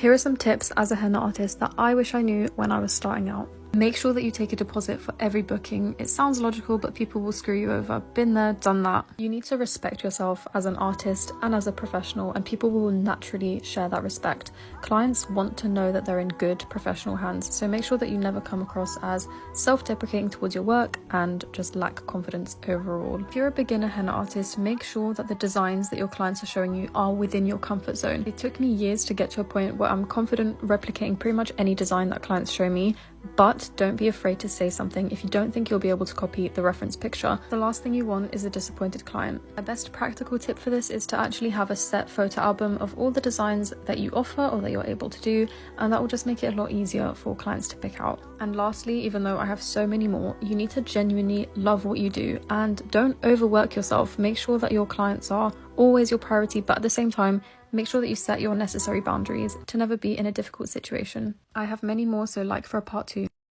Here are some tips as a henna artist that I wish I knew when I was starting out. Make sure that you take a deposit for every booking. It sounds logical, but people will screw you over. Been there, done that. You need to respect yourself as an artist and as a professional, and people will naturally share that respect. Clients want to know that they're in good professional hands, so make sure that you never come across as self-deprecating towards your work and just lack confidence overall. If you're a beginner henna artist, make sure that the designs that your clients are showing you are within your comfort zone. It took me years to get to a point where I'm confident replicating pretty much any design that clients show me, but don't be afraid to say something if you don't think you'll be able to copy the reference picture. The last thing you want is a disappointed client. My best practical tip for this is to actually have a set photo album of all the designs that you offer or that you're able to do, and that will just make it a lot easier for clients to pick out. And lastly, even though I have so many more, you need to genuinely love what you do and don't overwork yourself. Make sure that your clients are always your priority, but at the same time, make sure that you set your necessary boundaries to never be in a difficult situation. I have many more, so like for a part 2.